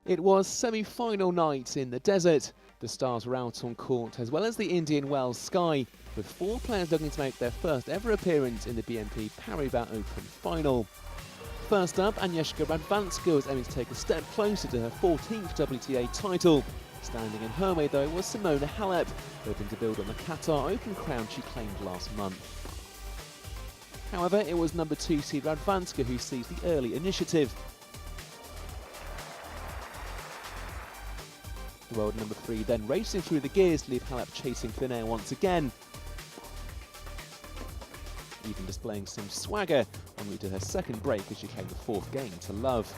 It was semi-final night in the desert. The stars were out on court as well as the Indian Wells sky, with 4 players looking to make their first ever appearance in the BNP Paribas Open final. First up, Agnieszka Radwanska was aiming to take a step closer to her 14th WTA title. Standing in her way though was Simona Halep, hoping to build on the Qatar Open crown she claimed last month. However, it was number 2 seed Radwanska who seized the early initiative. The world number 3 then racing through the gears to leave Halep chasing thin air once again, even displaying some swagger en route to her second break as she claimed the 4th game to love.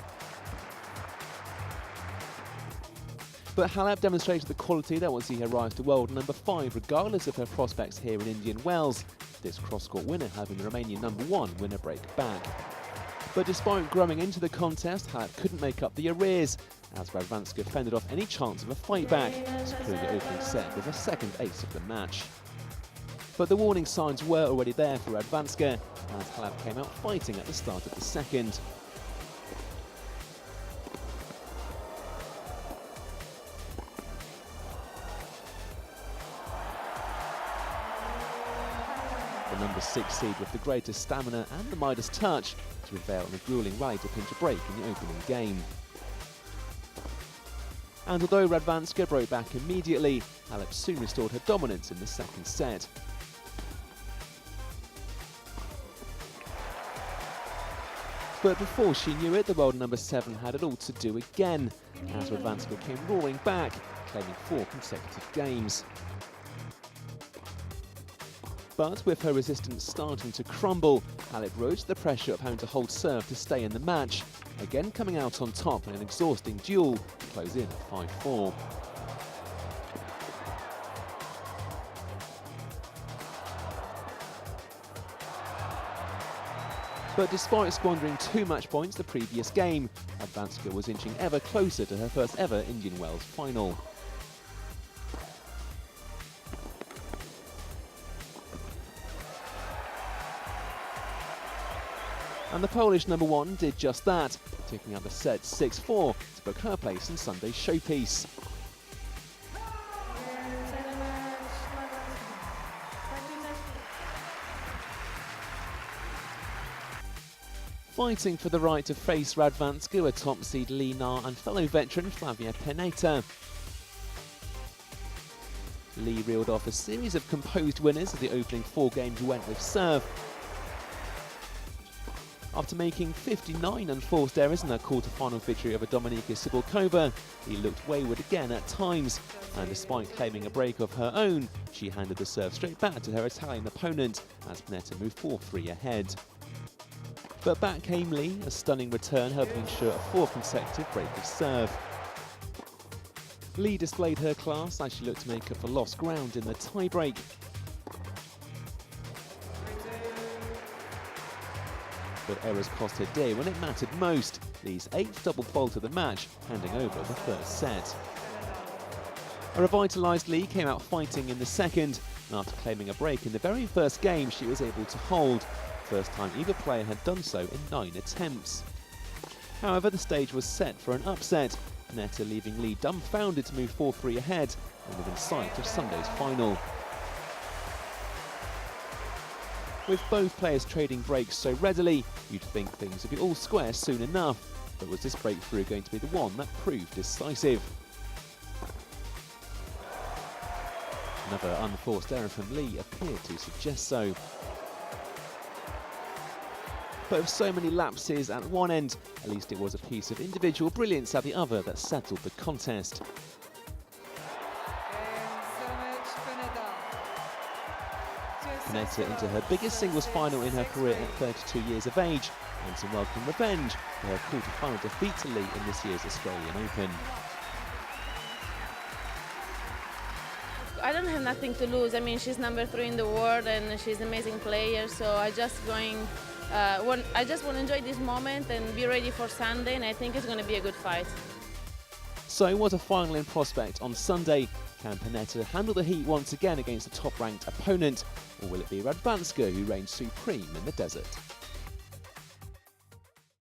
But Halep demonstrated the quality that will see her rise to world number 5 regardless of her prospects here in Indian Wells, this cross-court winner having the Romanian number 1 winner break back. But despite growing into the contest, Halep couldn't make up the arrears, as Radwanska fended off any chance of a fight back, securing the opening set with her second ace of the match. But the warning signs were already there for Radwanska, as Halep came out fighting at the start of the second. The number 6 seed with the greatest stamina and the Midas touch to prevail on a gruelling rally to pinch a break in the opening game. And although Radwanska broke back immediately, Halep soon restored her dominance in the second set. But before she knew it, the world number 7 had it all to do again, as Radwanska came roaring back, claiming 4 consecutive games. But with her resistance starting to crumble, Halep rose to the pressure of having to hold serve to stay in the match, again coming out on top in an exhausting duel to close in at 5-4. But despite squandering too much points the previous game, Radwanska was inching ever closer to her first ever Indian Wells final. And the Polish number 1 did just that, taking out the set 6-4 to book her place in Sunday's showpiece. Fighting for the right to face Radwanska were top seed Li Na and fellow veteran Flavia Pennetta. Li reeled off a series of composed winners as the opening 4 games went with serve. After making 59 unforced errors in her quarter-final victory over Dominika Cibulkova, he looked wayward again at times, and despite claiming a break of her own, she handed the serve straight back to her Italian opponent as Pennetta moved 4-3 ahead. But back came Li, a stunning return helping ensure a 4th consecutive break of serve. Li displayed her class as she looked to make up for lost ground in the tiebreak. But errors cost her dear when it mattered most, Li's 8th double fault of the match, handing over the first set. A revitalised Li came out fighting in the second, and after claiming a break in the very first game she was able to hold, first time either player had done so in 9 attempts. However, the stage was set for an upset, Pennetta leaving Li dumbfounded to move 4-3 ahead and within sight of Sunday's final. With both players trading breaks so readily, you'd think things would be all square soon enough, but was this breakthrough going to be the one that proved decisive? Another unforced error from Li appeared to suggest so. But with so many lapses at one end, at least it was a piece of individual brilliance at the other that settled the contest. Pennetta into her biggest singles final in her career at 32 years of age, and some welcome revenge for her quarter-final defeat to Li in this year's Australian Open. I don't have nothing to lose. I mean, she's number 3 in the world and she's an amazing player, so I just want to enjoy this moment and be ready for Sunday, and I think it's going to be a good fight. So what a final in prospect on Sunday. Can Pennetta handle the heat once again against a top-ranked opponent, or will it be Radwanska who reigns supreme in the desert?